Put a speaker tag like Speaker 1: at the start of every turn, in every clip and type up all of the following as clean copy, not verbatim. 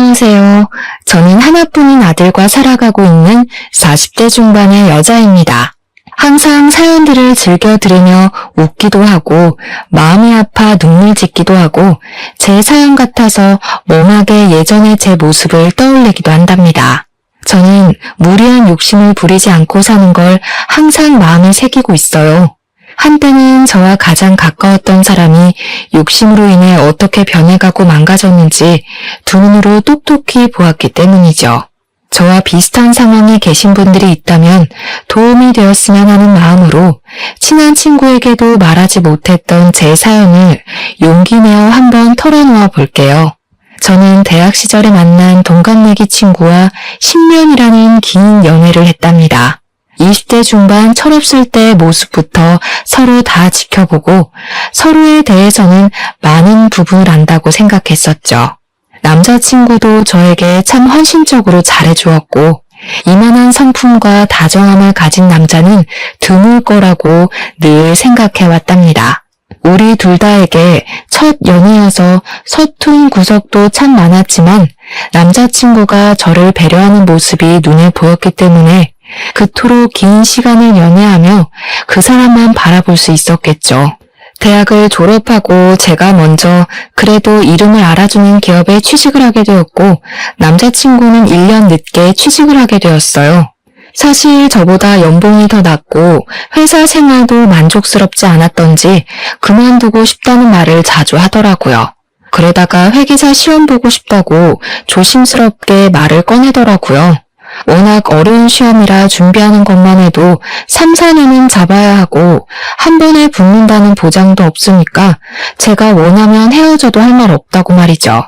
Speaker 1: 안녕하세요. 저는 하나뿐인 아들과 살아가고 있는 40대 중반의 여자입니다. 항상 사연들을 즐겨 들으며 웃기도 하고 마음이 아파 눈물 짓기도 하고 제 사연 같아서 멍하게 예전의 제 모습을 떠올리기도 한답니다. 저는 무리한 욕심을 부리지 않고 사는 걸 항상 마음에 새기고 있어요. 한때는 저와 가장 가까웠던 사람이 욕심으로 인해 어떻게 변해가고 망가졌는지 두 눈으로 똑똑히 보았기 때문이죠. 저와 비슷한 상황에 계신 분들이 있다면 도움이 되었으면 하는 마음으로 친한 친구에게도 말하지 못했던 제 사연을 용기 내어 한번 털어놓아 볼게요. 저는 대학 시절에 만난 동갑내기 친구와 10년이라는 긴 연애를 했답니다. 20대 중반 철없을 때의 모습부터 서로 다 지켜보고 서로에 대해서는 많은 부분을 안다고 생각했었죠. 남자친구도 저에게 참 헌신적으로 잘해주었고 이만한 성품과 다정함을 가진 남자는 드물 거라고 늘 생각해왔답니다. 우리 둘 다에게 첫 연애여서 서툰 구석도 참 많았지만 남자친구가 저를 배려하는 모습이 눈에 보였기 때문에 그토록 긴 시간을 연애하며 그 사람만 바라볼 수 있었겠죠. 대학을 졸업하고 제가 먼저 그래도 이름을 알아주는 기업에 취직을 하게 되었고 남자친구는 1년 늦게 취직을 하게 되었어요. 사실 저보다 연봉이 더 낮고 회사 생활도 만족스럽지 않았던지 그만두고 싶다는 말을 자주 하더라고요. 그러다가 회계사 시험 보고 싶다고 조심스럽게 말을 꺼내더라고요. 워낙 어려운 시험이라 준비하는 것만 해도 3, 4년은 잡아야 하고 한 번에 붙는다는 보장도 없으니까 제가 원하면 헤어져도 할 말 없다고 말이죠.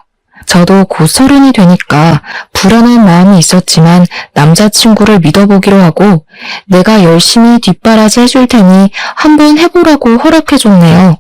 Speaker 1: 저도 곧 30이 되니까 불안한 마음이 있었지만 남자친구를 믿어보기로 하고 내가 열심히 뒷바라지 해줄 테니 한번 해보라고 허락해줬네요.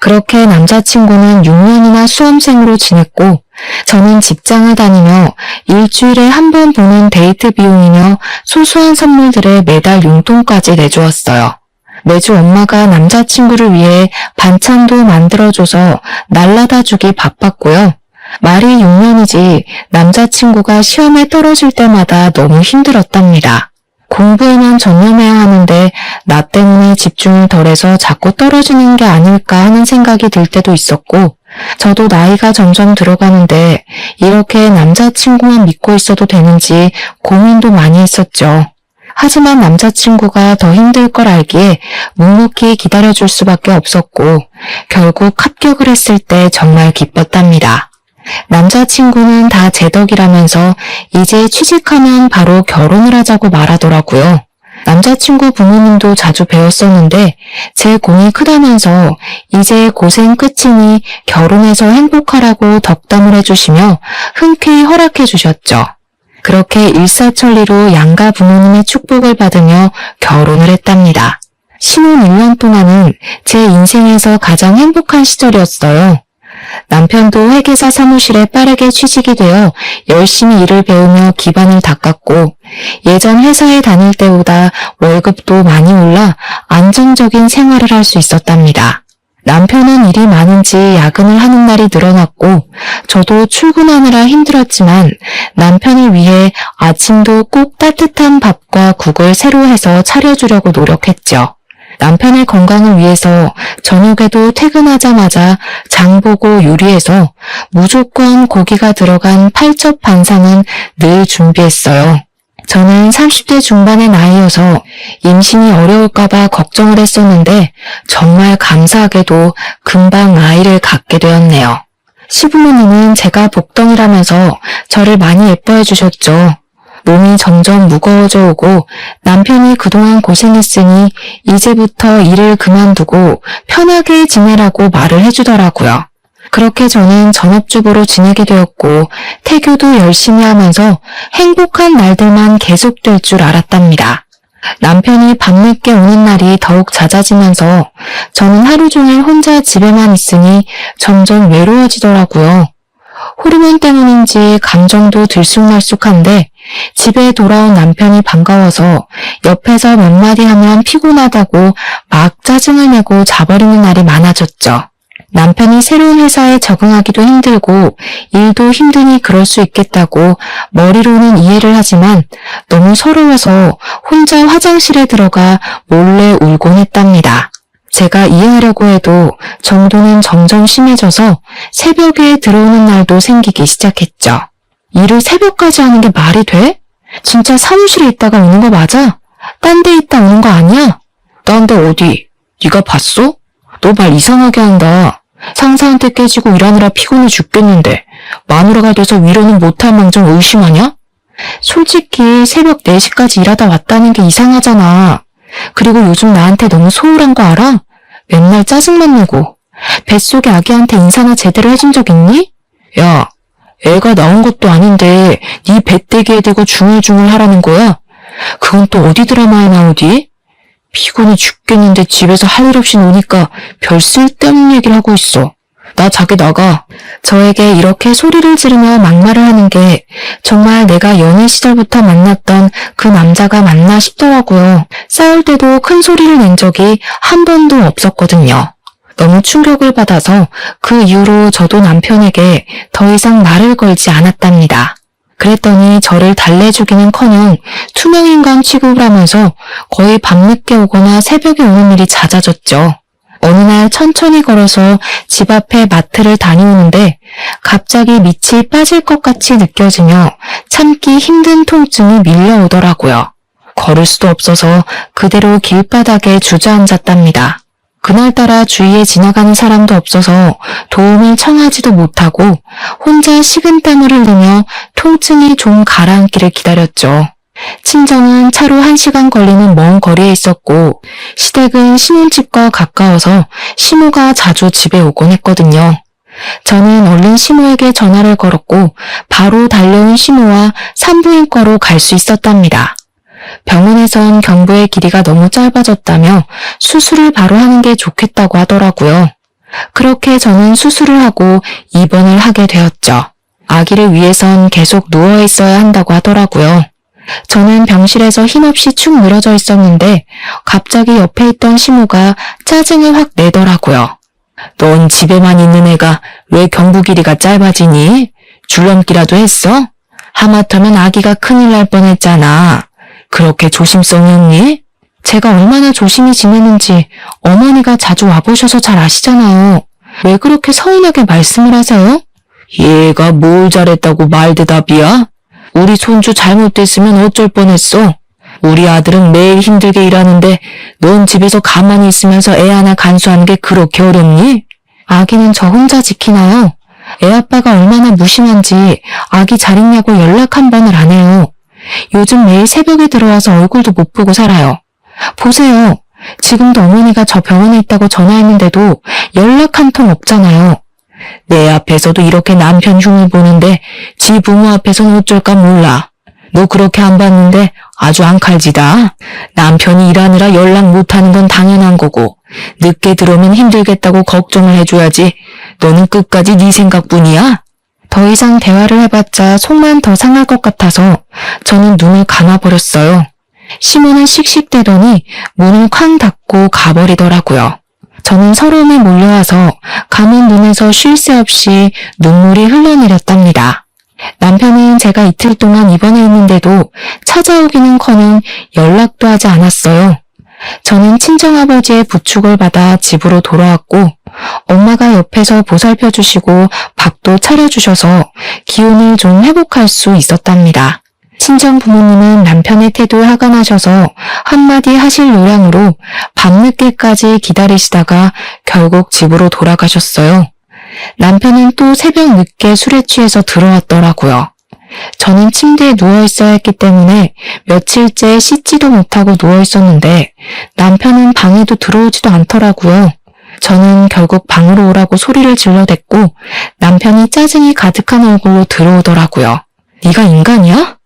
Speaker 1: 그렇게 남자친구는 6년이나 수험생으로 지냈고 저는 직장을 다니며 일주일에 한 번 보는 데이트 비용이며 소소한 선물들에 매달 용돈까지 내주었어요. 매주 엄마가 남자친구를 위해 반찬도 만들어줘서 날라다 주기 바빴고요. 말이 6년이지 남자친구가 시험에 떨어질 때마다 너무 힘들었답니다. 공부에만 전념해야 하는데 나 때문에 집중을 덜해서 자꾸 떨어지는 게 아닐까 하는 생각이 들 때도 있었고 저도 나이가 점점 들어가는데 이렇게 남자친구만 믿고 있어도 되는지 고민도 많이 했었죠. 하지만 남자친구가 더 힘들 걸 알기에 묵묵히 기다려줄 수밖에 없었고 결국 합격을 했을 때 정말 기뻤답니다. 남자친구는 다 제 덕이라면서 이제 취직하면 바로 결혼을 하자고 말하더라고요. 남자친구 부모님도 자주 배웠었는데 제 공이 크다면서 이제 고생 끝이니 결혼해서 행복하라고 덕담을 해주시며 흔쾌히 허락해 주셨죠. 그렇게 일사천리로 양가 부모님의 축복을 받으며 결혼을 했답니다. 신혼 1년 동안은 제 인생에서 가장 행복한 시절이었어요. 남편도 회계사 사무실에 빠르게 취직이 되어 열심히 일을 배우며 기반을 닦았고 예전 회사에 다닐 때보다 월급도 많이 올라 안정적인 생활을 할 수 있었답니다. 남편은 일이 많은지 야근을 하는 날이 늘어났고 저도 출근하느라 힘들었지만 남편을 위해 아침도 꼭 따뜻한 밥과 국을 새로 해서 차려주려고 노력했죠. 남편의 건강을 위해서 저녁에도 퇴근하자마자 장보고 요리해서 무조건 고기가 들어간 팔첩 반상은 늘 준비했어요. 저는 30대 중반의 나이여서 임신이 어려울까봐 걱정을 했었는데 정말 감사하게도 금방 아이를 갖게 되었네요. 시부모님은 제가 복덩이라면서 저를 많이 예뻐해 주셨죠. 몸이 점점 무거워져 오고 남편이 그동안 고생했으니 이제부터 일을 그만두고 편하게 지내라고 말을 해주더라고요. 그렇게 저는 전업주부로 지내게 되었고 태교도 열심히 하면서 행복한 날들만 계속될 줄 알았답니다. 남편이 밤늦게 오는 날이 더욱 잦아지면서 저는 하루 종일 혼자 집에만 있으니 점점 외로워지더라고요. 호르몬 때문인지 감정도 들쑥날쑥한데 집에 돌아온 남편이 반가워서 옆에서 몇 마디 하면 피곤하다고 막 짜증을 내고 자버리는 날이 많아졌죠. 남편이 새로운 회사에 적응하기도 힘들고 일도 힘드니 그럴 수 있겠다고 머리로는 이해를 하지만 너무 서러워서 혼자 화장실에 들어가 몰래 울곤 했답니다. 제가 이해하려고 해도 정도는 점점 심해져서 새벽에 들어오는 날도 생기기 시작했죠. 일을 새벽까지 하는 게 말이 돼? 진짜 사무실에 있다가 오는 거 맞아? 딴 데 있다 오는 거 아니야? 딴 데 어디? 네가 봤어? 너 말 이상하게 한다. 상사한테 깨지고 일하느라 피곤해 죽겠는데 마누라가 돼서 위로는 못할 망정 의심하냐? 솔직히 새벽 4시까지 일하다 왔다는 게 이상하잖아. 그리고 요즘 나한테 너무 소홀한 거 알아? 맨날 짜증만 내고 뱃속의 아기한테 인사나 제대로 해준 적 있니? 야, 애가 나온 것도 아닌데 네 배때기에 대고 중얼중얼 하라는 거야? 그건 또 어디 드라마에 나오디? 피곤해 죽겠는데 집에서 할 일 없이 노니까 별 쓸데없는 얘기를 하고 있어. 나 자기 나가. 저에게 이렇게 소리를 지르며 막말을 하는 게 정말 내가 연애 시절부터 만났던 그 남자가 맞나 싶더라고요. 싸울 때도 큰 소리를 낸 적이 한 번도 없었거든요. 너무 충격을 받아서 그 이후로 저도 남편에게 더 이상 말을 걸지 않았답니다. 그랬더니 저를 달래주기는커녕 투명인간 취급을 하면서 거의 밤늦게 오거나 새벽에 오는 일이 잦아졌죠. 어느 날 천천히 걸어서 집 앞에 마트를 다녀오는데 갑자기 밑이 빠질 것 같이 느껴지며 참기 힘든 통증이 밀려오더라고요. 걸을 수도 없어서 그대로 길바닥에 주저앉았답니다. 그날따라 주위에 지나가는 사람도 없어서 도움을 청하지도 못하고 혼자 식은땀을 흘리며 통증이 좀 가라앉기를 기다렸죠. 친정은 차로 1시간 걸리는 먼 거리에 있었고 시댁은 신혼집과 가까워서 시모가 자주 집에 오곤 했거든요. 저는 얼른 시모에게 전화를 걸었고 바로 달려온 시모와 산부인과로 갈 수 있었답니다. 병원에선 경부의 길이가 너무 짧아졌다며 수술을 바로 하는 게 좋겠다고 하더라고요. 그렇게 저는 수술을 하고 입원을 하게 되었죠. 아기를 위해선 계속 누워 있어야 한다고 하더라고요. 저는 병실에서 힘없이 축 늘어져 있었는데 갑자기 옆에 있던 시모가 짜증을 확 내더라고요. 넌 집에만 있는 애가 왜 경부 길이가 짧아지니? 줄넘기라도 했어? 하마터면 아기가 큰일 날 뻔했잖아. 그렇게 조심성이 없니? 제가 얼마나 조심히 지내는지 어머니가 자주 와보셔서 잘 아시잖아요. 왜 그렇게 서운하게 말씀을 하세요? 얘가 뭘 잘했다고 말대답이야? 우리 손주 잘못됐으면 어쩔 뻔했어. 우리 아들은 매일 힘들게 일하는데 넌 집에서 가만히 있으면서 애 하나 간수하는 게 그렇게 어렵니? 아기는 저 혼자 지키나요? 애 아빠가 얼마나 무심한지 아기 잘 있냐고 연락 한 번을 안 해요. 요즘 매일 새벽에 들어와서 얼굴도 못 보고 살아요. 보세요. 지금도 어머니가 저 병원에 있다고 전화했는데도 연락 한 통 없잖아요. 내 앞에서도 이렇게 남편 흉을 보는데 지 부모 앞에서는 어쩔까 몰라. 너 그렇게 안 봤는데 아주 앙칼지다. 남편이 일하느라 연락 못하는 건 당연한 거고 늦게 들어오면 힘들겠다고 걱정을 해줘야지. 너는 끝까지 네 생각뿐이야? 더 이상 대화를 해봤자 속만 더 상할 것 같아서 저는 눈을 감아버렸어요. 시모는 씩씩대더니 문을 쾅 닫고 가버리더라고요. 저는 서러움에 몰려와서 감은 눈에서 쉴 새 없이 눈물이 흘러내렸답니다. 남편은 제가 이틀 동안 입원해 있는데도 찾아오기는커녕 연락도 하지 않았어요. 저는 친정아버지의 부축을 받아 집으로 돌아왔고 엄마가 옆에서 보살펴 주시고 밥도 차려주셔서 기운을 좀 회복할 수 있었답니다. 친정 부모님은 남편의 태도에 화가 나셔서 한마디 하실 요량으로 밤늦게까지 기다리시다가 결국 집으로 돌아가셨어요. 남편은 또 새벽 늦게 술에 취해서 들어왔더라고요. 저는 침대에 누워있어야 했기 때문에 며칠째 씻지도 못하고 누워있었는데 남편은 방에도 들어오지도 않더라고요. 저는 결국 방으로 오라고 소리를 질러댔고 남편이 짜증이 가득한 얼굴로 들어오더라고요. 네가 인간이야?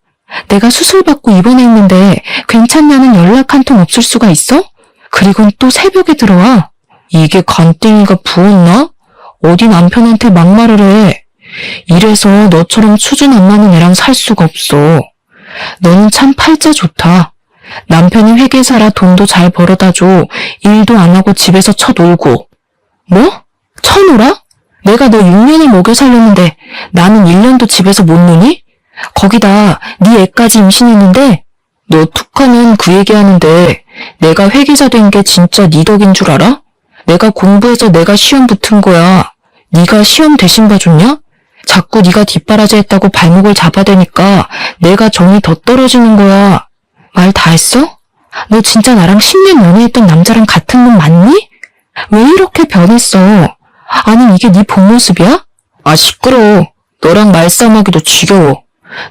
Speaker 1: 내가 수술받고 입원해 있는데 괜찮냐는 연락 한 통 없을 수가 있어? 그리고는 또 새벽에 들어와. 이게 간땡이가 부었나? 어디 남편한테 막말을 해. 이래서 너처럼 수준 안 맞는 애랑 살 수가 없어. 너는 참 팔자 좋다. 남편이 회계사라 돈도 잘 벌어다 줘. 일도 안 하고 집에서 쳐놀고. 뭐? 쳐놀아? 내가 너 6년을 먹여 살렸는데 나는 1년도 집에서 못 노니? 거기다 네 애까지 임신했는데 너 툭하면 그 얘기하는데 내가 회계사 된 게 진짜 네 덕인 줄 알아? 내가 공부해서 내가 시험 붙은 거야. 네가 시험 대신 봐줬냐? 자꾸 네가 뒷바라지 했다고 발목을 잡아대니까 내가 정이 더 떨어지는 거야. 말 다 했어? 너 진짜 나랑 10년 연애했던 남자랑 같은 놈 맞니? 왜 이렇게 변했어? 아니 이게 네 본 모습이야? 아 시끄러워. 너랑 말싸움하기도 지겨워.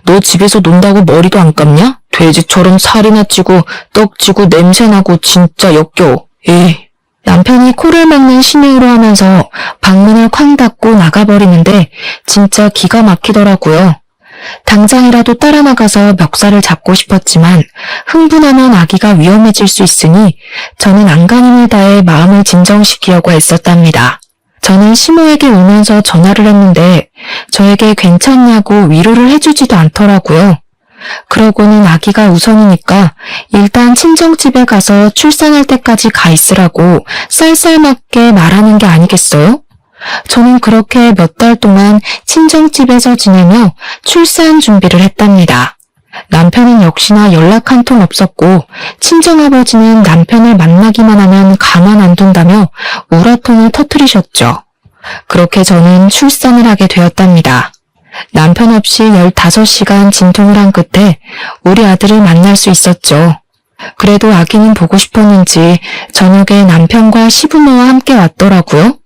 Speaker 1: 너 집에서 논다고 머리도 안 감냐? 돼지처럼 살이나 찌고 떡지고 냄새나고 진짜 역겨워. 에이. 남편이 코를 막는 신호로 하면서 방문을 쾅 닫고 나가버리는데 진짜 기가 막히더라고요. 당장이라도 따라 나가서 멱살을 잡고 싶었지만 흥분하면 아기가 위험해질 수 있으니 저는 안간힘을 다해 마음을 진정시키려고 애썼답니다. 저는 시모에게 울면서 전화를 했는데 저에게 괜찮냐고 위로를 해주지도 않더라고요. 그러고는 아기가 우선이니까 일단 친정집에 가서 출산할 때까지 가 있으라고 쌀쌀맞게 말하는 게 아니겠어요? 저는 그렇게 몇 달 동안 친정집에서 지내며 출산 준비를 했답니다. 남편은 역시나 연락 한 통 없었고 친정아버지는 남편을 만나기만 하면 가만 안 둔다며 우라통을 터뜨리셨죠. 그렇게 저는 출산을 하게 되었답니다. 남편 없이 15시간 진통을 한 끝에 우리 아들을 만날 수 있었죠. 그래도 아기는 보고 싶었는지 저녁에 남편과 시부모와 함께 왔더라고요.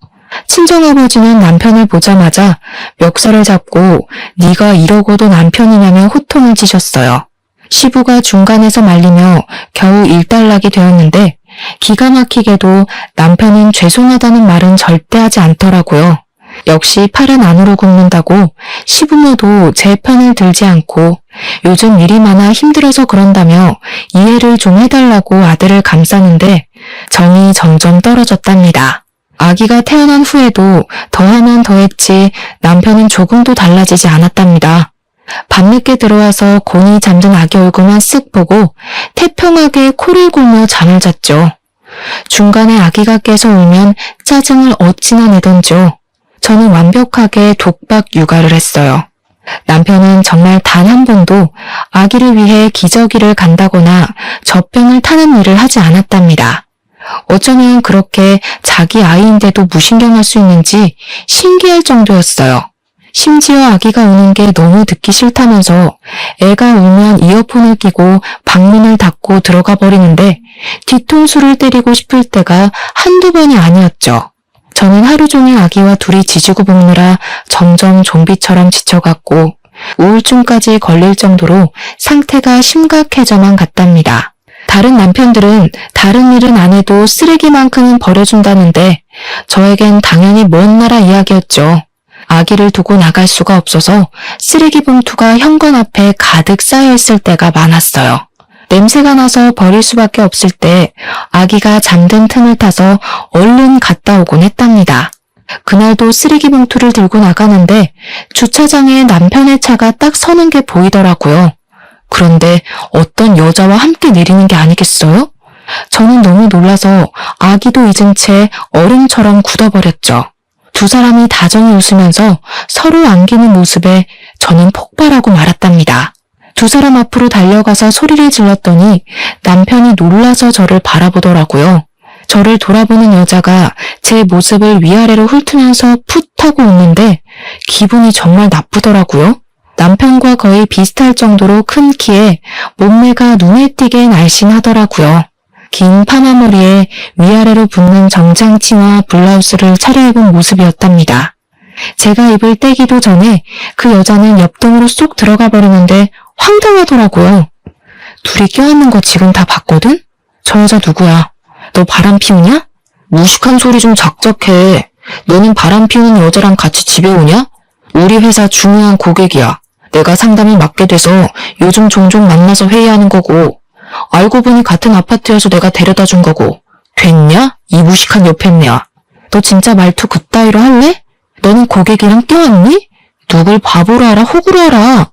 Speaker 1: 친정아버지는 남편을 보자마자 멱살을 잡고 네가 이러고도 남편이냐며 호통을 치셨어요. 시부가 중간에서 말리며 겨우 일단락이 되었는데 기가 막히게도 남편은 죄송하다는 말은 절대 하지 않더라고요. 역시 팔은 안으로 굽는다고 시부모도 제 편을 들지 않고 요즘 일이 많아 힘들어서 그런다며 이해를 좀 해달라고 아들을 감싸는데 정이 점점 떨어졌답니다. 아기가 태어난 후에도 더하면 더했지 남편은 조금도 달라지지 않았답니다. 밤늦게 들어와서 곤히 잠든 아기 얼굴만 쓱 보고 태평하게 코를 골며 잠을 잤죠. 중간에 아기가 깨서 울면 짜증을 어찌나 내던지요. 저는 완벽하게 독박 육아를 했어요. 남편은 정말 단 한 번도 아기를 위해 기저귀를 간다거나 젖병을 타는 일을 하지 않았답니다. 어쩌면 그렇게 자기 아이인데도 무신경할 수 있는지 신기할 정도였어요. 심지어 아기가 우는 게 너무 듣기 싫다면서 애가 울면 이어폰을 끼고 방문을 닫고 들어가 버리는데 뒤통수를 때리고 싶을 때가 한두 번이 아니었죠. 저는 하루 종일 아기와 둘이 지지고 볶느라 점점 좀비처럼 지쳐갔고 우울증까지 걸릴 정도로 상태가 심각해져만 갔답니다. 다른 남편들은 다른 일은 안 해도 쓰레기만큼은 버려준다는데 저에겐 당연히 먼 나라 이야기였죠. 아기를 두고 나갈 수가 없어서 쓰레기 봉투가 현관 앞에 가득 쌓여있을 때가 많았어요. 냄새가 나서 버릴 수밖에 없을 때 아기가 잠든 틈을 타서 얼른 갔다 오곤 했답니다. 그날도 쓰레기 봉투를 들고 나가는데 주차장에 남편의 차가 딱 서는 게 보이더라고요. 그런데 어떤 여자와 함께 내리는 게 아니겠어요? 저는 너무 놀라서 아기도 잊은 채 얼음처럼 굳어버렸죠. 두 사람이 다정히 웃으면서 서로 안기는 모습에 저는 폭발하고 말았답니다. 두 사람 앞으로 달려가서 소리를 질렀더니 남편이 놀라서 저를 바라보더라고요. 저를 돌아보는 여자가 제 모습을 위아래로 훑으면서 풋 하고 웃는데 기분이 정말 나쁘더라고요. 남편과 거의 비슷할 정도로 큰 키에 몸매가 눈에 띄게 날씬하더라고요. 긴 파마머리에 위아래로 붙는 정장 치마 블라우스를 차려입은 모습이었답니다. 제가 입을 떼기도 전에 그 여자는 옆동으로 쏙 들어가 버리는데 황당하더라고요. 둘이 껴안는 거 지금 다 봤거든? 저 여자 누구야? 너 바람 피우냐? 무식한 소리 좀 작작해. 너는 바람 피우는 여자랑 같이 집에 오냐? 우리 회사 중요한 고객이야. 내가 상담을 맡게 돼서 요즘 종종 만나서 회의하는 거고 알고 보니 같은 아파트여서 내가 데려다 준 거고 됐냐? 이 무식한 여팬네야. 너 진짜 말투 그따위로 할래? 너는 고객이랑 껴안니? 누굴 바보로 알아? 호구로 알아?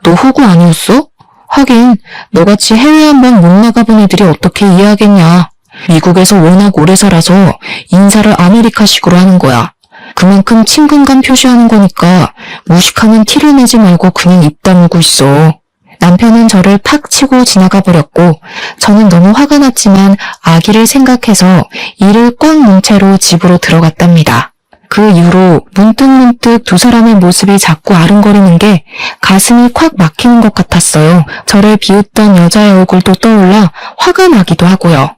Speaker 1: 너 호구 아니었어? 하긴 너같이 해외 한 번 못 나가본 애들이 어떻게 이해하겠냐. 미국에서 워낙 오래 살아서 인사를 아메리카식으로 하는 거야. 그만큼 친근감 표시하는 거니까 무식하는 티를 내지 말고 그냥 입 다물고 있어. 남편은 저를 팍 치고 지나가 버렸고 저는 너무 화가 났지만 아기를 생각해서 이를 꽉 문 채로 집으로 들어갔답니다. 그 이후로 문득문득 두 사람의 모습이 자꾸 아른거리는 게 가슴이 콱 막히는 것 같았어요. 저를 비웃던 여자의 얼굴도 떠올라 화가 나기도 하고요.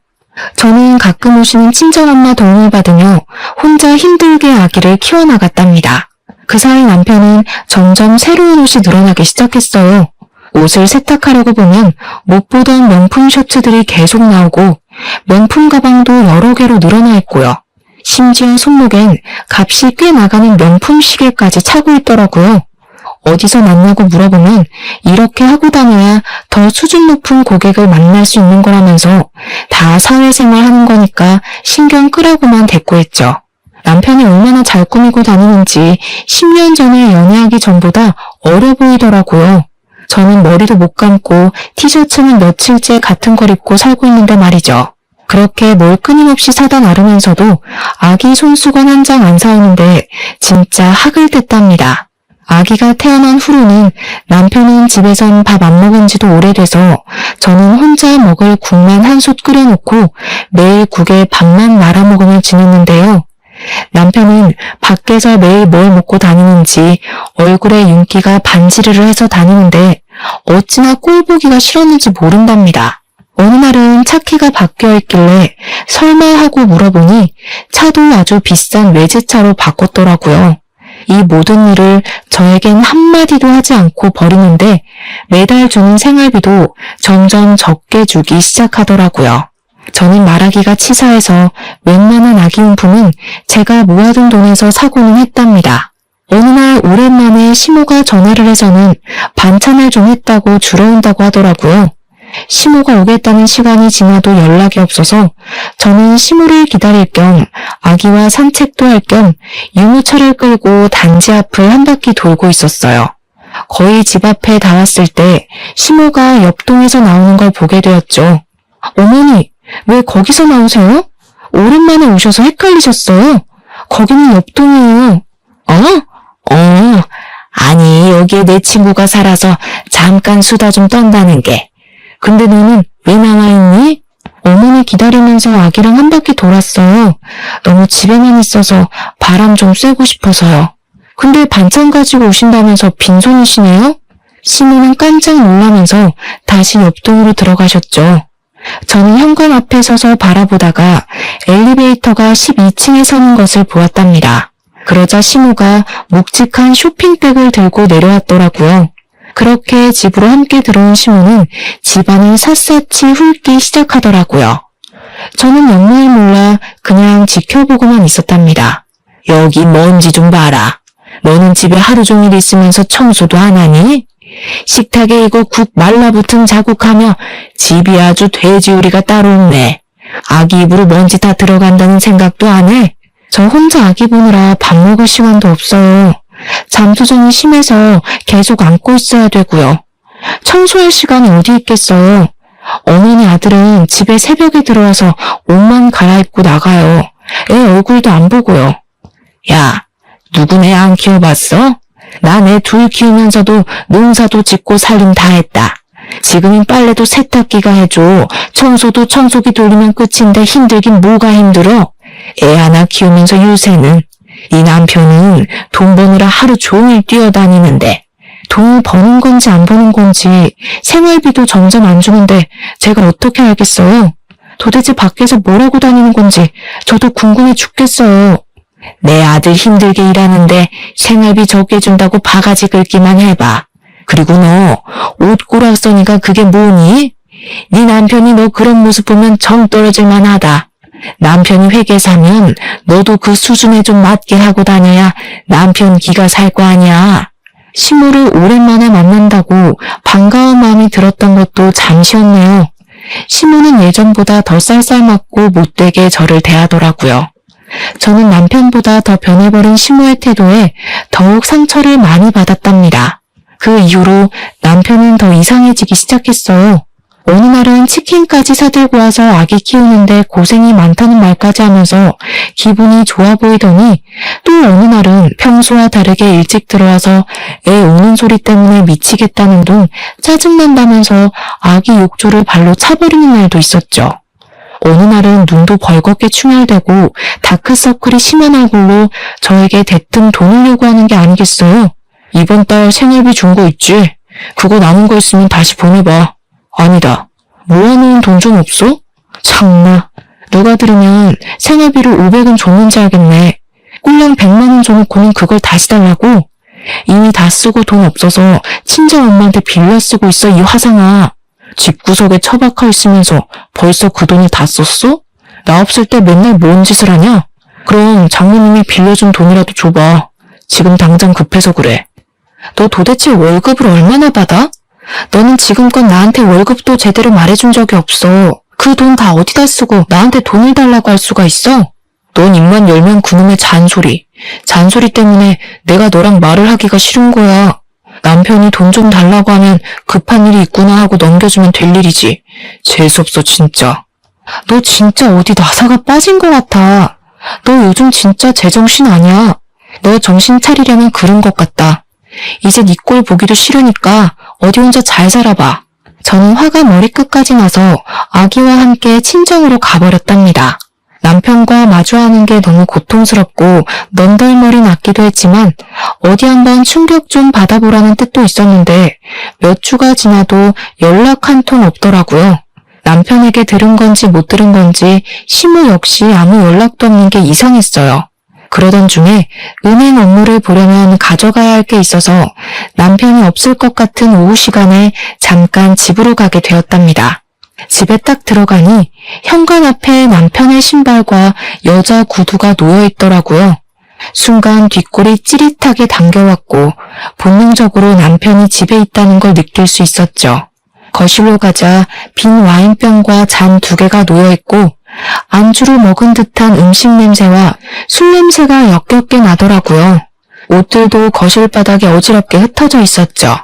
Speaker 1: 저는 가끔 오시는 친정엄마 도움을 받으며 혼자 힘들게 아기를 키워나갔답니다. 그 사이 남편은 점점 새로운 옷이 늘어나기 시작했어요. 옷을 세탁하려고 보면 못 보던 명품 셔츠들이 계속 나오고 명품 가방도 여러 개로 늘어나 있고요. 심지어 손목엔 값이 꽤 나가는 명품 시계까지 차고 있더라고요. 어디서 났냐고 물어보면 이렇게 하고 다녀야 더 수준 높은 고객을 만날 수 있는 거라면서 다 사회생활 하는 거니까 신경 끄라고만 대꾸했죠. 남편이 얼마나 잘 꾸미고 다니는지 10년 전에 연애하기 전보다 어려 보이더라고요. 저는 머리도 못 감고 티셔츠는 며칠째 같은 걸 입고 살고 있는데 말이죠. 그렇게 뭘 끊임없이 사다 나르면서도 아기 손수건 한 장 안 사오는데 진짜 학을 댔답니다. 아기가 태어난 후로는 남편은 집에선 밥 안 먹은 지도 오래돼서 저는 혼자 먹을 국만 한 솥 끓여놓고 매일 국에 밥만 말아 먹으며 지냈는데요. 남편은 밖에서 매일 뭘 먹고 다니는지 얼굴에 윤기가 반지르르 해서 다니는데 어찌나 꼴 보기가 싫었는지 모른답니다. 어느 날은 차 키가 바뀌어 있길래 설마 하고 물어보니 차도 아주 비싼 외제차로 바꿨더라고요. 이 모든 일을 저에겐 한마디도 하지 않고 버리는데 매달 주는 생활비도 점점 적게 주기 시작하더라고요. 저는 말하기가 치사해서 웬만한 아기용품은 제가 모아둔 돈에서 사고는 했답니다. 어느 날 오랜만에 시모가 전화를 해서는 반찬을 좀 했다고 주러 온다고 하더라고요. 시모가 오겠다는 시간이 지나도 연락이 없어서 저는 시모를 기다릴 겸 아기와 산책도 할 겸 유모차를 끌고 단지 앞을 한 바퀴 돌고 있었어요. 거의 집 앞에 닿았을 때 시모가 옆동에서 나오는 걸 보게 되었죠. 어머니, 왜 거기서 나오세요? 오랜만에 오셔서 헷갈리셨어요. 거기는 옆동이에요. 아니 여기에 내 친구가 살아서 잠깐 수다 좀 떤다는 게. 근데 너는 왜 나와 있니? 어머니 기다리면서 아기랑 한 바퀴 돌았어요. 너무 집에만 있어서 바람 좀 쐬고 싶어서요. 근데 반찬 가지고 오신다면서 빈손이시네요? 시모는 깜짝 놀라면서 다시 옆동으로 들어가셨죠. 저는 현관 앞에 서서 바라보다가 엘리베이터가 12층에 서는 것을 보았답니다. 그러자 시모가 묵직한 쇼핑백을 들고 내려왔더라고요. 그렇게 집으로 함께 들어온 시모는 집안을 샅샅이 훑기 시작하더라고요. 저는 영문을 몰라 그냥 지켜보고만 있었답니다. 여기 먼지 좀 봐라. 너는 집에 하루 종일 있으면서 청소도 안 하니? 식탁에 이거 국 말라붙은 자국하며 집이 아주 돼지우리가 따로 없네. 아기 입으로 먼지 다 들어간다는 생각도 안 해? 저 혼자 아기 보느라 밥 먹을 시간도 없어요. 잠수정이 심해서 계속 안고 있어야 되고요. 청소할 시간이 어디 있겠어요. 어머니 아들은 집에 새벽에 들어와서 옷만 갈아입고 나가요. 애 얼굴도 안 보고요. 야, 누구네 안 키워봤어? 난 애 둘 키우면서도 농사도 짓고 살림 다 했다. 지금은 빨래도 세탁기가 해줘. 청소도 청소기 돌리면 끝인데 힘들긴 뭐가 힘들어? 애 하나 키우면서 요새는 이 남편은 돈 버느라 하루 종일 뛰어다니는데 돈 버는 건지 안 버는 건지 생활비도 점점 안 주는데 제가 어떻게 알겠어요? 도대체 밖에서 뭘 하고 다니는 건지 저도 궁금해 죽겠어요. 내 아들 힘들게 일하는데 생활비 적게 준다고 바가지 긁기만 해봐. 그리고 너 옷 꼬락서니까 그게 뭐니? 네 남편이 너 그런 모습 보면 정 떨어질 만하다. 남편이 회계사면 너도 그 수준에 좀 맞게 하고 다녀야 남편 기가 살 거 아니야. 시모를 오랜만에 만난다고 반가운 마음이 들었던 것도 잠시였네요. 시모는 예전보다 더 쌀쌀맞고 못되게 저를 대하더라고요. 저는 남편보다 더 변해버린 시모의 태도에 더욱 상처를 많이 받았답니다. 그 이후로 남편은 더 이상해지기 시작했어요. 어느 날은 치킨까지 사들고 와서 아기 키우는데 고생이 많다는 말까지 하면서 기분이 좋아 보이더니 또 어느 날은 평소와 다르게 일찍 들어와서 애 우는 소리 때문에 미치겠다는 둥 짜증난다면서 아기 욕조를 발로 차버리는 날도 있었죠. 어느 날은 눈도 벌겋게 충혈되고 다크서클이 심한 얼굴로 저에게 대뜸 돈을 요구하는 게 아니겠어요? 이번 달 생활비 준 거 있지? 그거 남은 거 있으면 다시 보내봐. 아니다. 모아놓은 돈 좀 없어? 참나. 누가 들으면 생활비를 500은 줬는지 알겠네. 꼴랑 100만 원 줘놓고는 그걸 다시 달라고? 이미 다 쓰고 돈 없어서 친정 엄마한테 빌려 쓰고 있어, 이 화상아. 집구석에 처박혀 있으면서 벌써 그 돈을 다 썼어? 나 없을 때 맨날 뭔 짓을 하냐? 그럼 장모님이 빌려준 돈이라도 줘봐. 지금 당장 급해서 그래. 너 도대체 월급을 얼마나 받아? 너는 지금껏 나한테 월급도 제대로 말해준 적이 없어. 그 돈 다 어디다 쓰고 나한테 돈을 달라고 할 수가 있어? 넌 입만 열면 그놈의 잔소리. 잔소리 때문에 내가 너랑 말을 하기가 싫은 거야. 남편이 돈 좀 달라고 하면 급한 일이 있구나 하고 넘겨주면 될 일이지. 재수없어 진짜. 너 진짜 어디 나사가 빠진 것 같아. 너 요즘 진짜 제정신 아니야. 너 정신 차리려면 그런 것 같다. 이제 네 꼴 보기도 싫으니까 어디 혼자 잘 살아봐. 저는 화가 머리끝까지 나서 아기와 함께 친정으로 가버렸답니다. 남편과 마주하는 게 너무 고통스럽고 넌덜머리 났기도 했지만 어디 한번 충격 좀 받아보라는 뜻도 있었는데 몇 주가 지나도 연락 한 통 없더라고요. 남편에게 들은 건지 못 들은 건지 시모 역시 아무 연락도 없는 게 이상했어요. 그러던 중에 은행 업무를 보려면 가져가야 할 게 있어서 남편이 없을 것 같은 오후 시간에 잠깐 집으로 가게 되었답니다. 집에 딱 들어가니 현관 앞에 남편의 신발과 여자 구두가 놓여 있더라고요. 순간 뒷골이 찌릿하게 당겨왔고 본능적으로 남편이 집에 있다는 걸 느낄 수 있었죠. 거실로 가자 빈 와인병과 잔 2개가 놓여 있고 안주로 먹은 듯한 음식 냄새와 술 냄새가 역겹게 나더라고요. 옷들도 거실 바닥에 어지럽게 흩어져 있었죠.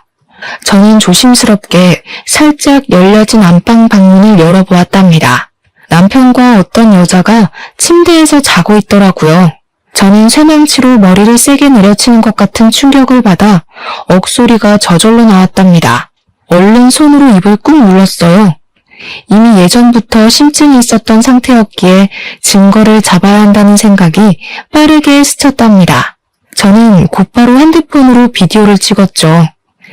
Speaker 1: 저는 조심스럽게 살짝 열려진 안방 방문을 열어보았답니다. 남편과 어떤 여자가 침대에서 자고 있더라고요. 저는 쇠망치로 머리를 세게 내려치는 것 같은 충격을 받아 억소리가 저절로 나왔답니다. 얼른 손으로 입을 꾹 눌렀어요. 이미 예전부터 심증이 있었던 상태였기에 증거를 잡아야 한다는 생각이 빠르게 스쳤답니다. 저는 곧바로 핸드폰으로 비디오를 찍었죠.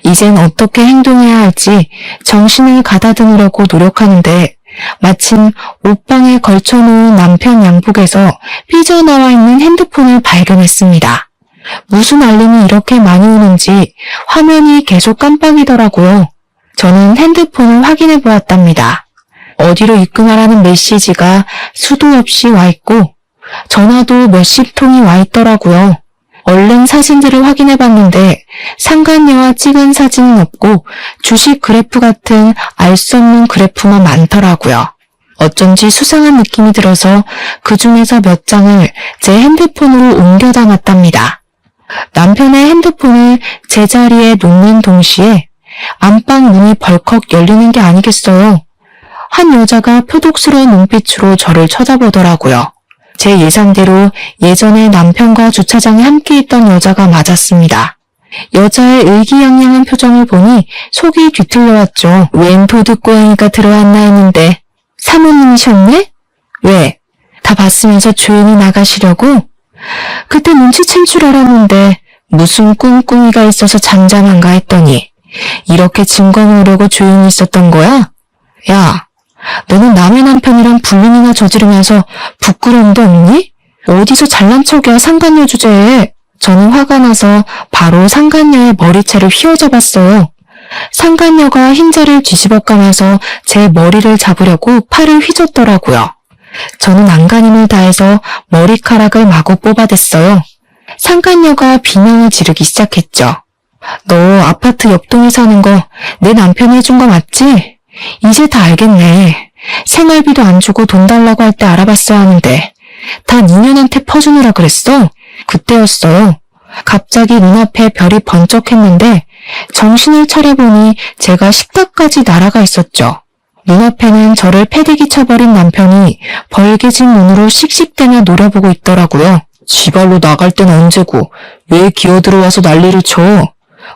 Speaker 1: 이젠 어떻게 행동해야 할지 정신을 가다듬으려고 노력하는데 마침 옷방에 걸쳐놓은 남편 양복에서 삐져나와 있는 핸드폰을 발견했습니다. 무슨 알림이 이렇게 많이 오는지 화면이 계속 깜빡이더라고요. 저는 핸드폰을 확인해 보았답니다. 어디로 입금하라는 메시지가 수도 없이 와 있고 전화도 몇십 통이 와 있더라고요. 얼른 사진들을 확인해 봤는데 상간녀와 찍은 사진은 없고 주식 그래프 같은 알 수 없는 그래프만 많더라고요. 어쩐지 수상한 느낌이 들어서 그 중에서 몇 장을 제 핸드폰으로 옮겨 담았답니다. 남편의 핸드폰을 제자리에 놓는 동시에 안방 문이 벌컥 열리는 게 아니겠어요. 한 여자가 표독스러운 눈빛으로 저를 쳐다보더라고요. 제 예상대로 예전에 남편과 주차장에 함께 있던 여자가 맞았습니다. 여자의 의기양양한 표정을 보니 속이 뒤틀려왔죠. 웬 도둑고양이가 들어왔나 했는데 사모님이셨네? 왜? 다 봤으면서 조용히 나가시려고? 그때 눈치챈 줄 알았는데 무슨 꿍꿍이가 있어서 잠잠한가 했더니 이렇게 증거 모으려고 조용히 있었던 거야? 야, 너는 남의 남편이랑 불륜이나 저지르면서 부끄러움도 없니? 어디서 잘난 척이야 상간녀 주제에. 저는 화가 나서 바로 상간녀의 머리채를 휘어잡았어요. 상간녀가 흰자를 뒤집어 까면서 제 머리를 잡으려고 팔을 휘젓더라고요. 저는 안간힘을 다해서 머리카락을 마구 뽑아댔어요. 상간녀가 비명을 지르기 시작했죠. 너 아파트 옆동에 사는 거 내 남편이 해준 거 맞지? 이제 다 알겠네. 생활비도 안 주고 돈 달라고 할 때 알아봤어야 하는데 다 니년한테 퍼주느라 그랬어? 그때였어요. 갑자기 눈앞에 별이 번쩍했는데 정신을 차려보니 제가 식탁까지 날아가 있었죠. 눈앞에는 저를 패대기 쳐버린 남편이 벌개진 눈으로 씩씩대며 노려보고 있더라고요. 지발로 나갈 땐 언제고 왜 기어들어와서 난리를 쳐?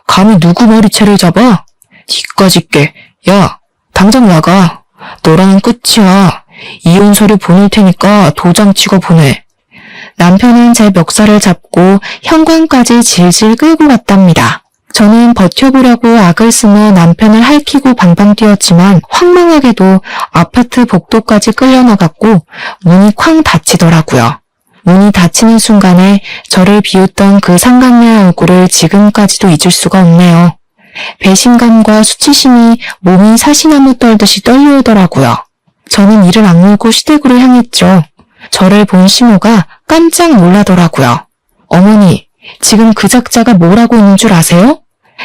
Speaker 1: 감히 누구 머리채를 잡아? 니까짓 게. 야, 당장 나가. 너랑은 끝이야. 이혼 서류 보낼 테니까 도장 찍어 보내. 남편은 제 멱살을 잡고 현관까지 질질 끌고 갔답니다. 저는 버텨보려고 악을 쓰며 남편을 핥히고 방방 뛰었지만 황망하게도 아파트 복도까지 끌려나갔고 문이 쾅 닫히더라고요. 문이 닫히는 순간에 저를 비웃던 그 상간녀의 얼굴을 지금까지도 잊을 수가 없네요. 배신감과 수치심이 몸이 사시나무 떨듯이 떨려오더라고요. 저는 이를 악물고 시댁으로 향했죠. 저를 본 시모가 깜짝 놀라더라고요. 어머니, 지금 그 작자가 뭘 하고 있는 줄 아세요?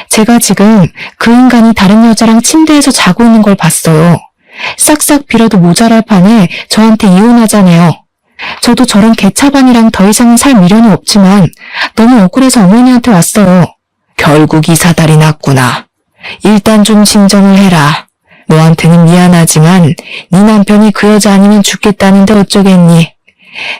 Speaker 1: 제가 지금 그 인간이 다른 여자랑 침대에서 자고 있는 걸 봤어요. 싹싹 빌어도 모자랄 판에 저한테 이혼하자네요. 저도 저런 개차반이랑 더 이상은 살 미련이 없지만 너무 억울해서 어머니한테 왔어요. 결국 이 사달이 났구나. 일단 좀 진정을 해라. 너한테는 미안하지만 네 남편이 그 여자 아니면 죽겠다는데 어쩌겠니?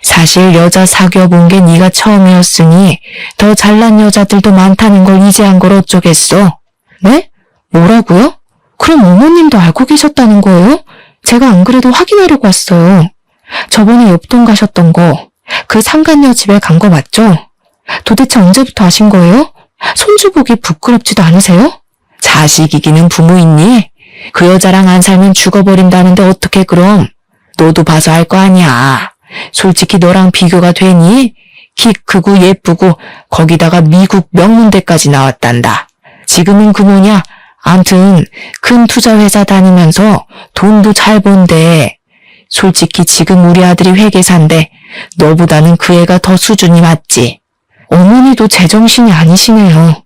Speaker 1: 사실 여자 사귀어본 게 네가 처음이었으니 더 잘난 여자들도 많다는 걸 이제 안 걸 어쩌겠어? 네? 뭐라고요? 그럼 어머님도 알고 계셨다는 거예요? 제가 안 그래도 확인하려고 왔어요. 저번에 옆동 가셨던 거, 그 상간녀 집에 간 거 맞죠? 도대체 언제부터 아신 거예요? 손주 보기 부끄럽지도 않으세요? 자식이기는 부모 있니? 그 여자랑 안 살면 죽어버린다는데 어떻게 그럼? 너도 봐서 알 거 아니야. 솔직히 너랑 비교가 되니? 키 크고 예쁘고 거기다가 미국 명문대까지 나왔단다. 지금은 그 뭐냐? 암튼 큰 투자회사 다니면서 돈도 잘 번대. 솔직히 지금 우리 아들이 회계사인데 너보다는 그 애가 더 수준이 맞지. 어머니도 제정신이 아니시네요.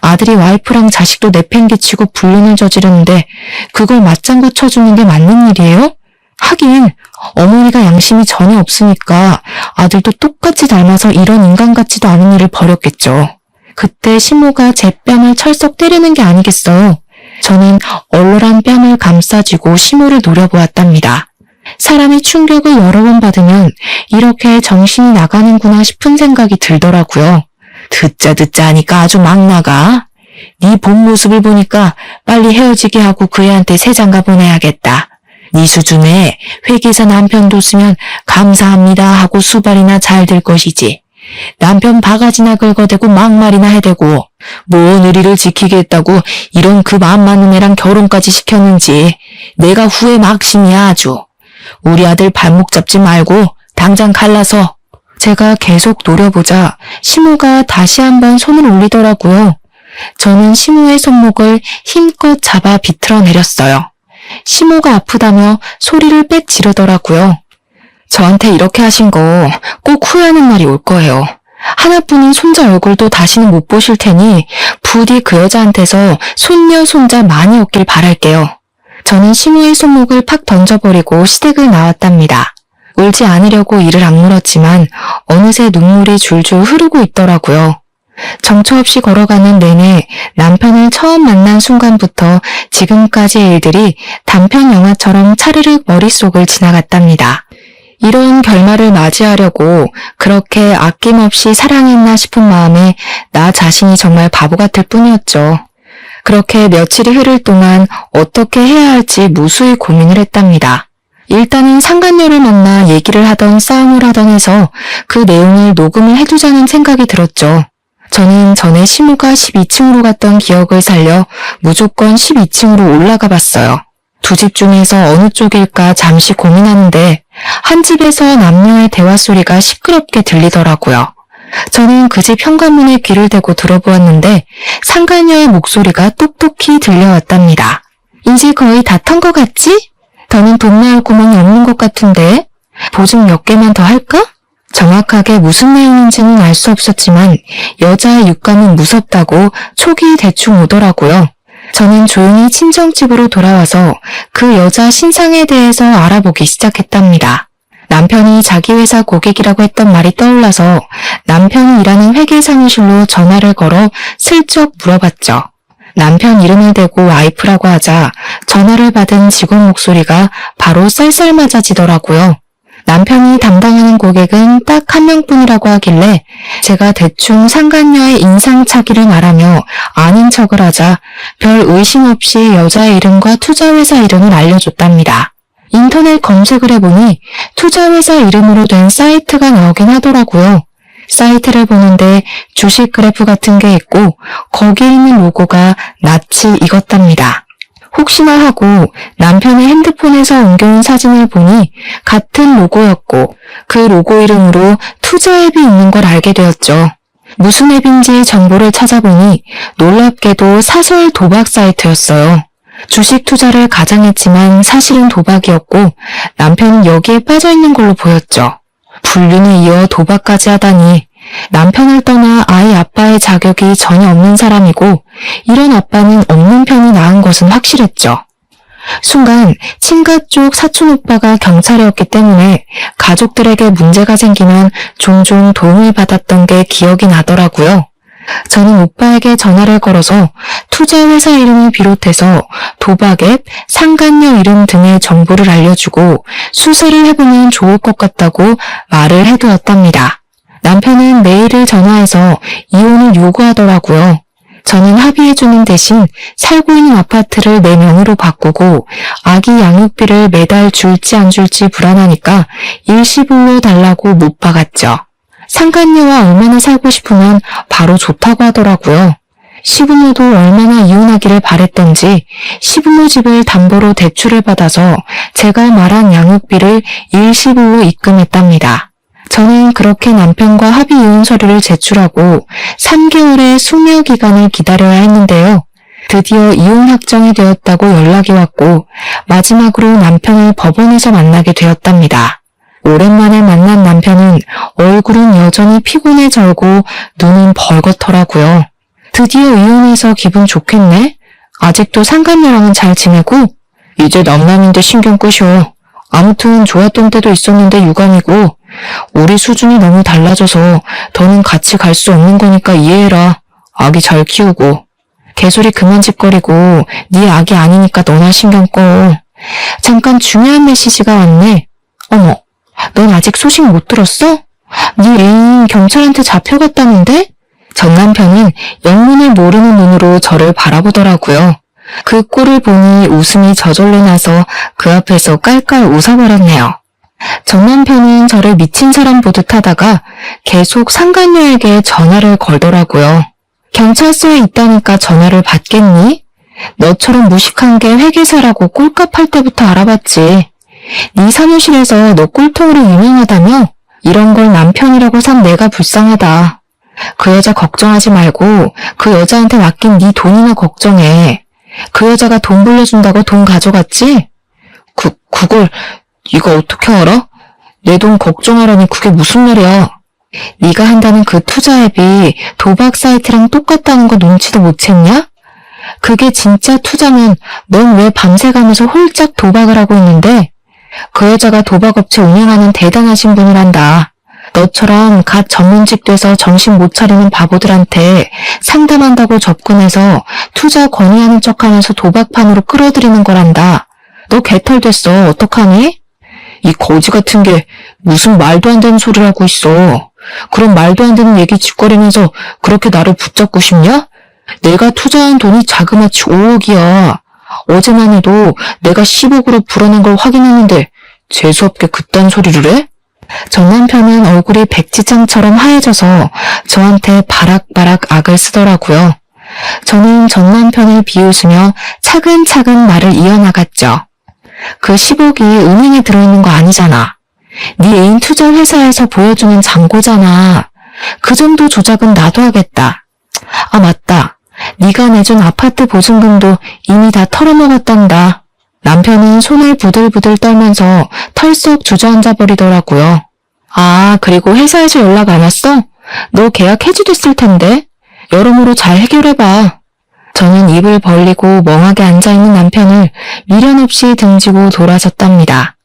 Speaker 1: 아들이 와이프랑 자식도 내팽개치고 불륜을 저지르는데 그걸 맞장구 쳐주는 게 맞는 일이에요? 하긴 어머니가 양심이 전혀 없으니까 아들도 똑같이 닮아서 이런 인간 같지도 않은 일을 벌였겠죠. 그때 시모가 제 뺨을 철썩 때리는 게 아니겠어요. 저는 얼얼한 뺨을 감싸쥐고 시모를 노려보았답니다. 사람이 충격을 여러 번 받으면 이렇게 정신이 나가는구나 싶은 생각이 들더라고요. 듣자 하니까 아주 막 나가. 네 본 모습을 보니까 빨리 헤어지게 하고 그 애한테 새 장가 보내야겠다. 네 수준에 회계사 남편 뒀으면 감사합니다 하고 수발이나 잘 될 것이지. 남편 바가지나 긁어대고 막말이나 해대고 뭔 의리를 지키겠다고 이런 급 안 맞는 애랑 결혼까지 시켰는지 내가 후회 막심이야 아주. 우리 아들 발목 잡지 말고 당장 갈라서. 제가 계속 노려보자 시모가 다시 한번 손을 올리더라고요. 저는 시모의 손목을 힘껏 잡아 비틀어 내렸어요. 시모가 아프다며 소리를 빽 지르더라고요. 저한테 이렇게 하신 거 꼭 후회하는 날이 올 거예요. 하나뿐인 손자 얼굴도 다시는 못 보실 테니 부디 그 여자한테서 손녀 손자 많이 얻길 바랄게요. 저는 시모의 손목을 팍 던져버리고 시댁을 나왔답니다. 울지 않으려고 이를 악물었지만 어느새 눈물이 줄줄 흐르고 있더라고요. 정처 없이 걸어가는 내내 남편을 처음 만난 순간부터 지금까지의 일들이 단편 영화처럼 차르륵 머릿속을 지나갔답니다. 이런 결말을 맞이하려고 그렇게 아낌없이 사랑했나 싶은 마음에 나 자신이 정말 바보 같을 뿐이었죠. 그렇게 며칠이 흐를 동안 어떻게 해야 할지 무수히 고민을 했답니다. 일단은 상간녀를 만나 얘기를 하던 싸움을 하던 해서 그 내용을 녹음을 해두자는 생각이 들었죠. 저는 전에 시모가 12층으로 갔던 기억을 살려 무조건 12층으로 올라가 봤어요. 두 집 중에서 어느 쪽일까 잠시 고민하는데 한 집에서 남녀의 대화 소리가 시끄럽게 들리더라고요. 저는 그 집 현관문에 귀를 대고 들어보았는데 상간녀의 목소리가 똑똑히 들려왔답니다. 이제 거의 다 턴 것 같지? 더는 돈 나올 구멍이 없는 것 같은데 보증 몇 개만 더 할까? 정확하게 무슨 내용인지는 알 수 없었지만 여자의 육감은 무섭다고 촉이 대충 오더라고요. 저는 조용히 친정집으로 돌아와서 그 여자 신상에 대해서 알아보기 시작했답니다. 남편이 자기 회사 고객이라고 했던 말이 떠올라서 남편이 일하는 회계 사무실로 전화를 걸어 슬쩍 물어봤죠. 남편 이름을 대고 와이프라고 하자 전화를 받은 직원 목소리가 바로 쌀쌀 맞아지더라고요. 남편이 담당하는 고객은 딱 한 명뿐이라고 하길래 제가 대충 상간녀의 인상착의를 말하며 아닌 척을 하자 별 의심 없이 여자의 이름과 투자회사 이름을 알려줬답니다. 인터넷 검색을 해보니 투자회사 이름으로 된 사이트가 나오긴 하더라고요. 사이트를 보는데 주식 그래프 같은 게 있고 거기에 있는 로고가 낯이 익었답니다. 혹시나 하고 남편의 핸드폰에서 옮겨온 사진을 보니 같은 로고였고 그 로고 이름으로 투자 앱이 있는 걸 알게 되었죠. 무슨 앱인지 정보를 찾아보니 놀랍게도 사설 도박 사이트였어요. 주식 투자를 가장했지만 사실은 도박이었고 남편은 여기에 빠져있는 걸로 보였죠. 불륜에 이어 도박까지 하다니 남편을 떠나 아이 아빠의 자격이 전혀 없는 사람이고 이런 아빠는 없는 편이 나은 것은 확실했죠. 순간 친가 쪽 사촌 오빠가 경찰이었기 때문에 가족들에게 문제가 생기면 종종 도움을 받았던 게 기억이 나더라고요. 저는 오빠에게 전화를 걸어서 투자회사 이름을 비롯해서 도박 앱, 상간녀 이름 등의 정보를 알려주고 수사를 해보면 좋을 것 같다고 말을 해두었답니다. 남편은 메일을 전화해서 이혼을 요구하더라고요. 저는 합의해주는 대신 살고 있는 아파트를 내 명의로 바꾸고 아기 양육비를 매달 줄지 안 줄지 불안하니까 일시불로 달라고 못 박았죠. 상간녀와 얼마나 살고 싶으면 바로 좋다고 하더라고요. 시부모도 얼마나 이혼하기를 바랬던지 시부모 집을 담보로 대출을 받아서 제가 말한 양육비를 일시불로 입금했답니다. 저는 그렇게 남편과 합의 이혼 서류를 제출하고 3개월의 수명 기간을 기다려야 했는데요. 드디어 이혼 확정이 되었다고 연락이 왔고 마지막으로 남편을 법원에서 만나게 되었답니다. 오랜만에 만난 남편은 얼굴은 여전히 피곤해 절고 눈은 벌겋더라고요. 드디어 이혼해서 기분 좋겠네? 아직도 상간녀랑은 잘 지내고? 이제 남남인데 신경 끄셔. 아무튼 좋았던 때도 있었는데 유감이고 우리 수준이 너무 달라져서 더는 같이 갈 수 없는 거니까 이해해라. 아기 잘 키우고. 개소리 그만 짓거리고 네 아기 아니니까 너나 신경 꺼. 잠깐 중요한 메시지가 왔네. 어머, 넌 아직 소식 못 들었어? 네 애인 경찰한테 잡혀갔다는데? 전 남편은 영문을 모르는 눈으로 저를 바라보더라고요. 그 꼴을 보니 웃음이 저절로 나서 그 앞에서 깔깔 웃어버렸네요. 전 남편은 저를 미친 사람 보듯 하다가 계속 상간녀에게 전화를 걸더라고요. 경찰서에 있다니까 전화를 받겠니? 너처럼 무식한 게 회계사라고 꼴값 할 때부터 알아봤지. 네 사무실에서 너 꼴통으로 유명하다며? 이런 걸 남편이라고 산 내가 불쌍하다. 그 여자 걱정하지 말고 그 여자한테 맡긴 네 돈이나 걱정해. 그 여자가 돈 불려준다고 돈 가져갔지? 그걸 네가 어떻게 알아? 내 돈 걱정하라니 그게 무슨 말이야? 네가 한다는 그 투자 앱이 도박 사이트랑 똑같다는 거 눈치도 못 챘냐? 그게 진짜 투자면 넌 왜 밤새 가면서 홀짝 도박을 하고 있는데? 그 여자가 도박업체 운영하는 대단하신 분이란다. 너처럼 갓 전문직 돼서 정신 못 차리는 바보들한테 상담한다고 접근해서 투자 권유하는 척하면서 도박판으로 끌어들이는 거란다. 너 개털됐어. 어떡하니? 이 거지 같은 게 무슨 말도 안 되는 소리를 하고 있어. 그런 말도 안 되는 얘기 짓거리면서 그렇게 나를 붙잡고 싶냐? 내가 투자한 돈이 자그마치 5억이야. 어제만 해도 내가 10억으로 불어난 걸 확인했는데 재수없게 그딴 소리를 해? 전 남편은 얼굴이 백지장처럼 하얘져서 저한테 바락바락 악을 쓰더라고요. 저는 전 남편을 비웃으며 차근차근 말을 이어나갔죠. 그 10억이 은행에 들어있는 거 아니잖아. 네 애인 투자 회사에서 보여주는 잔고잖아. 그 정도 조작은 나도 하겠다. 아 맞다. 네가 내준 아파트 보증금도 이미 다 털어먹었단다. 남편은 손을 부들부들 떨면서 털썩 주저앉아 버리더라고요. 아, 그리고 회사에서 연락 안 왔어? 너 계약 해지됐을 텐데. 여러모로 잘 해결해봐. 저는 입을 벌리고 멍하게 앉아있는 남편을 미련 없이 등지고 돌아섰답니다.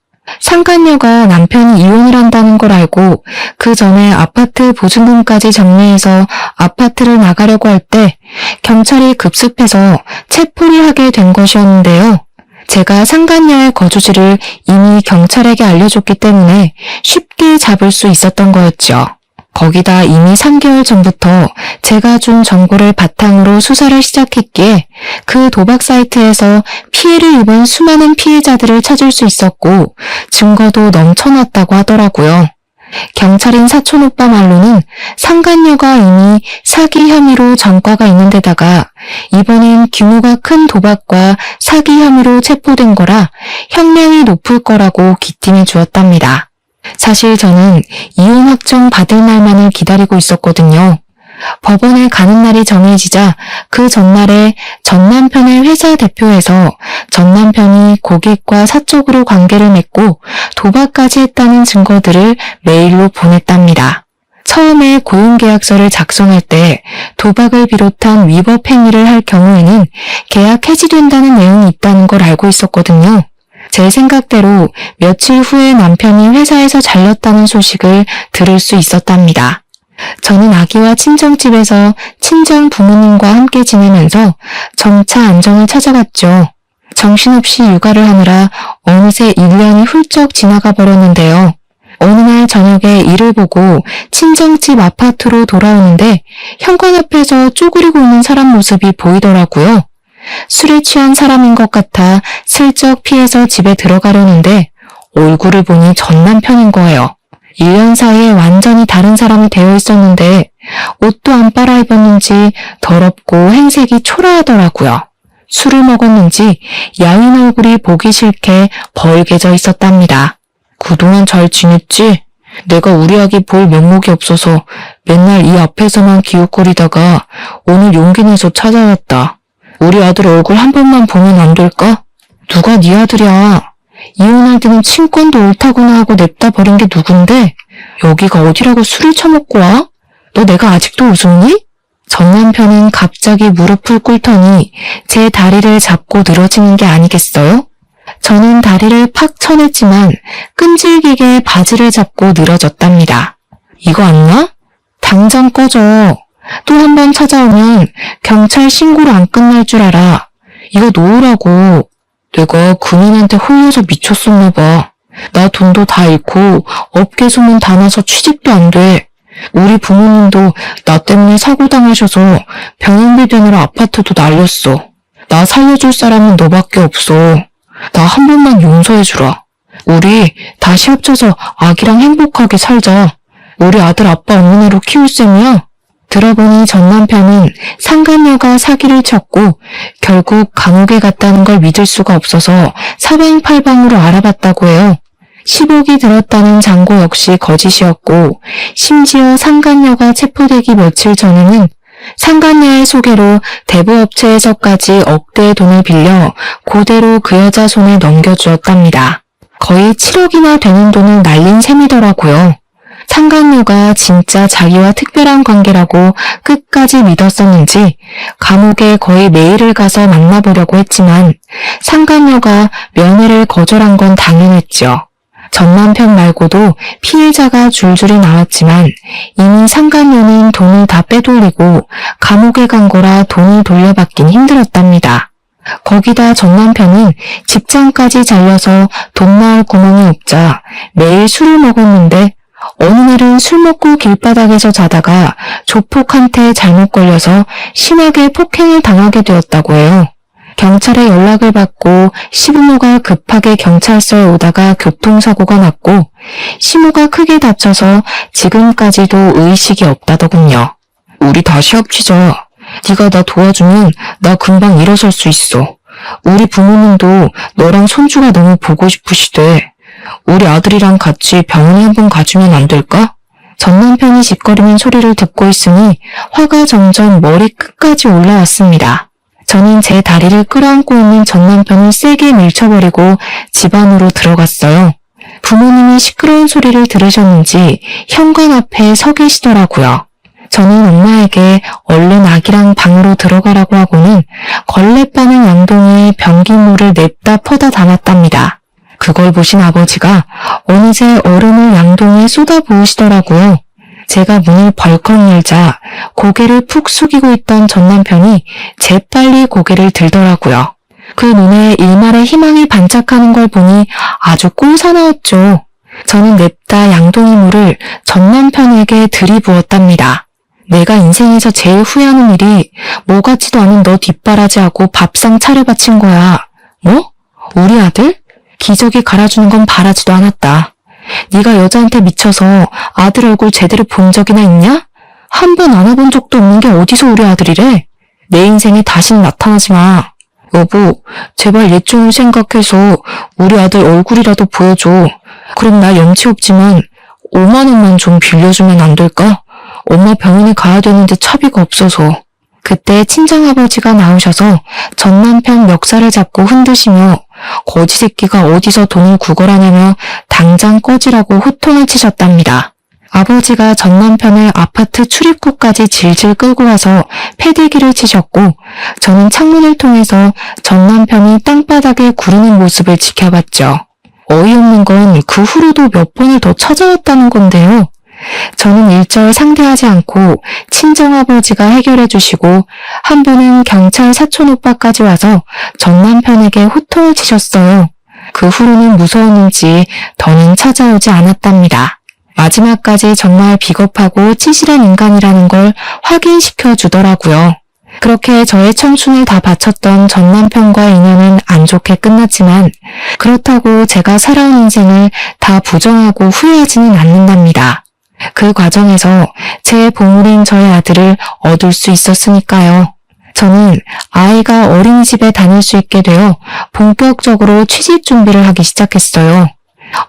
Speaker 1: 상간녀가 남편이 이혼을 한다는 걸 알고 그 전에 아파트 보증금까지 정리해서 아파트를 나가려고 할 때 경찰이 급습해서 체포를 하게 된 것이었는데요. 제가 상간녀의 거주지를 이미 경찰에게 알려줬기 때문에 쉽게 잡을 수 있었던 거였죠. 거기다 이미 3개월 전부터 제가 준 정보를 바탕으로 수사를 시작했기에 그 도박 사이트에서 피해를 입은 수많은 피해자들을 찾을 수 있었고 증거도 넘쳐났다고 하더라고요. 경찰인 사촌오빠 말로는 상간녀가 이미 사기 혐의로 전과가 있는 데다가 이번엔 규모가 큰 도박과 사기 혐의로 체포된 거라 형량이 높을 거라고 기팀해 주었답니다. 사실 저는 이혼 확정 받을 날만을 기다리고 있었거든요. 법원에 가는 날이 정해지자 그 전날에 전 남편의 회사 대표에서 전 남편이 고객과 사적으로 관계를 맺고 도박까지 했다는 증거들을 메일로 보냈답니다. 처음에 고용계약서를 작성할 때 도박을 비롯한 위법 행위를 할 경우에는 계약 해지된다는 내용이 있다는 걸 알고 있었거든요. 제 생각대로 며칠 후에 남편이 회사에서 잘렸다는 소식을 들을 수 있었답니다. 저는 아기와 친정집에서 친정 부모님과 함께 지내면서 점차 안정을 찾아갔죠. 정신없이 육아를 하느라 어느새 1년이 훌쩍 지나가 버렸는데요. 어느 날 저녁에 일을 보고 친정집 아파트로 돌아오는데 현관 앞에서 쪼그리고 있는 사람 모습이 보이더라고요. 술에 취한 사람인 것 같아 슬쩍 피해서 집에 들어가려는데 얼굴을 보니 전 남편인 거예요. 1년 사이에 완전히 다른 사람이 되어 있었는데 옷도 안 빨아입었는지 더럽고 행색이 초라하더라고요. 술을 먹었는지 야윈 얼굴이 보기 싫게 벌개져 있었답니다. 그동안 잘 지냈지? 내가 우리 아기 볼 면목이 없어서 맨날 이 앞에서만 기웃거리다가 오늘 용기 내서 찾아왔다. 우리 아들 얼굴 한 번만 보면 안 될까? 누가 네 아들이야? 이혼할 때는 친권도 옳다구나 하고 냅다 버린 게 누군데? 여기가 어디라고 술을 처먹고 와? 너 내가 아직도 웃었니? 전 남편은 갑자기 무릎을 꿇더니 제 다리를 잡고 늘어지는 게 아니겠어요? 저는 다리를 팍 쳐냈지만 끈질기게 바지를 잡고 늘어졌답니다. 이거 안 나? 당장 꺼져. 또 한 번 찾아오면 경찰 신고로 안 끝날 줄 알아. 이거 놓으라고. 내가 그놈한테 홀려서 미쳤었나 봐. 나 돈도 다 잃고 업계 소문 다 나서 취직도 안 돼. 우리 부모님도 나 때문에 사고 당하셔서 병원비 되느라 아파트도 날렸어. 나 살려줄 사람은 너밖에 없어. 나 한 번만 용서해주라. 우리 다시 합쳐서 아기랑 행복하게 살자. 우리 아들 아빠 없는 애로 키울 셈이야. 들어보니 전 남편은 상간녀가 사기를 쳤고 결국 감옥에 갔다는 걸 믿을 수가 없어서 사방팔방으로 알아봤다고 해요. 10억이 들었다는 장고 역시 거짓이었고 심지어 상간녀가 체포되기 며칠 전에는 상간녀의 소개로 대부업체에서까지 억대의 돈을 빌려 그대로 그 여자 손에 넘겨주었답니다. 거의 7억이나 되는 돈을 날린 셈이더라고요. 상간녀가 진짜 자기와 특별한 관계라고 끝까지 믿었었는지 감옥에 거의 매일을 가서 만나보려고 했지만 상간녀가 면회를 거절한 건 당연했죠. 전 남편 말고도 피해자가 줄줄이 나왔지만 이미 상간녀는 돈을 다 빼돌리고 감옥에 간 거라 돈을 돌려받긴 힘들었답니다. 거기다 전 남편은 직장까지 잘려서 돈 나올 구멍이 없자 매일 술을 먹었는데 어느 날은 술 먹고 길바닥에서 자다가 조폭한테 잘못 걸려서 심하게 폭행을 당하게 되었다고 해요. 경찰에 연락을 받고 시부모가 급하게 경찰서에 오다가 교통사고가 났고 시모가 크게 다쳐서 지금까지도 의식이 없다더군요. 우리 다시 합치자. 네가 나 도와주면 나 금방 일어설 수 있어. 우리 부모님도 너랑 손주가 너무 보고 싶으시대. 우리 아들이랑 같이 병원에 한번 가주면 안 될까? 전 남편이 짓거리는 소리를 듣고 있으니 화가 점점 머리 끝까지 올라왔습니다. 저는 제 다리를 끌어안고 있는 전 남편을 세게 밀쳐버리고 집 안으로 들어갔어요. 부모님이 시끄러운 소리를 들으셨는지 현관 앞에 서 계시더라고요. 저는 엄마에게 얼른 아기랑 방으로 들어가라고 하고는 걸레 빠는 양동이에 변기물을 냅다 퍼다 담았답니다. 그걸 보신 아버지가 어느새 얼음을 양동이에 쏟아부으시더라고요. 제가 문을 벌컥 열자 고개를 푹 숙이고 있던 전 남편이 재빨리 고개를 들더라고요. 그 눈에 일말의 희망이 반짝하는 걸 보니 아주 꼴사나웠죠. 저는 냅다 양동이 물을 전 남편에게 들이부었답니다. 내가 인생에서 제일 후회하는 일이 뭐 같지도 않은 너 뒷바라지하고 밥상 차려바친 거야. 뭐? 우리 아들? 기저귀 갈아주는 건 바라지도 않았다. 네가 여자한테 미쳐서 아들 얼굴 제대로 본 적이나 있냐? 한 번 안아본 적도 없는 게 어디서 우리 아들이래? 내 인생에 다시는 나타나지 마. 여보, 제발 예종을 생각해서 우리 아들 얼굴이라도 보여줘. 그럼 나 염치 없지만 5만 원만 좀 빌려주면 안 될까? 엄마 병원에 가야 되는데 차비가 없어서. 그때 친정아버지가 나오셔서 전 남편 멱살을 잡고 흔드시며 거지 새끼가 어디서 돈을 구걸하냐며 당장 꺼지라고 호통을 치셨답니다. 아버지가 전 남편을 아파트 출입구까지 질질 끌고 와서 패대기를 치셨고 저는 창문을 통해서 전 남편이 땅바닥에 구르는 모습을 지켜봤죠. 어이없는 건 그 후로도 몇 번을 더 찾아왔다는 건데요. 저는 일절 상대하지 않고 친정아버지가 해결해 주시고 한 번은 경찰 사촌오빠까지 와서 전 남편에게 호통을 치셨어요. 그 후로는 무서웠는지 더는 찾아오지 않았답니다. 마지막까지 정말 비겁하고 치실한 인간이라는 걸 확인시켜 주더라고요. 그렇게 저의 청춘을 다 바쳤던 전 남편과의 인연은 안 좋게 끝났지만 그렇다고 제가 살아온 인생을 다 부정하고 후회하지는 않는답니다. 그 과정에서 제 보물인 저의 아들을 얻을 수 있었으니까요. 저는 아이가 어린이집에 다닐 수 있게 되어 본격적으로 취직 준비를 하기 시작했어요.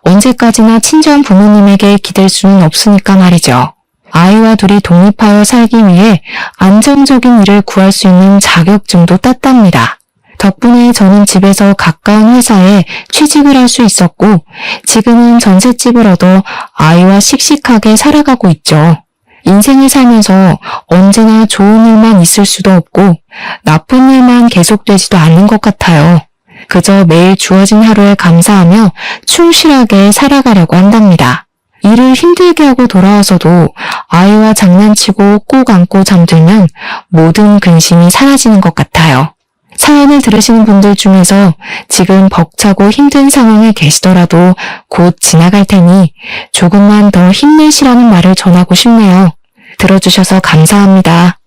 Speaker 1: 언제까지나 친정 부모님에게 기댈 수는 없으니까 말이죠. 아이와 둘이 독립하여 살기 위해 안정적인 일을 구할 수 있는 자격증도 땄답니다. 덕분에 저는 집에서 가까운 회사에 취직을 할 수 있었고 지금은 전셋집을 얻어 아이와 씩씩하게 살아가고 있죠. 인생을 살면서 언제나 좋은 일만 있을 수도 없고 나쁜 일만 계속되지도 않는 것 같아요. 그저 매일 주어진 하루에 감사하며 충실하게 살아가려고 한답니다. 일을 힘들게 하고 돌아와서도 아이와 장난치고 꼭 안고 잠들면 모든 근심이 사라지는 것 같아요. 사연을 들으시는 분들 중에서 지금 벅차고 힘든 상황에 계시더라도 곧 지나갈 테니 조금만 더 힘내시라는 말을 전하고 싶네요. 들어주셔서 감사합니다.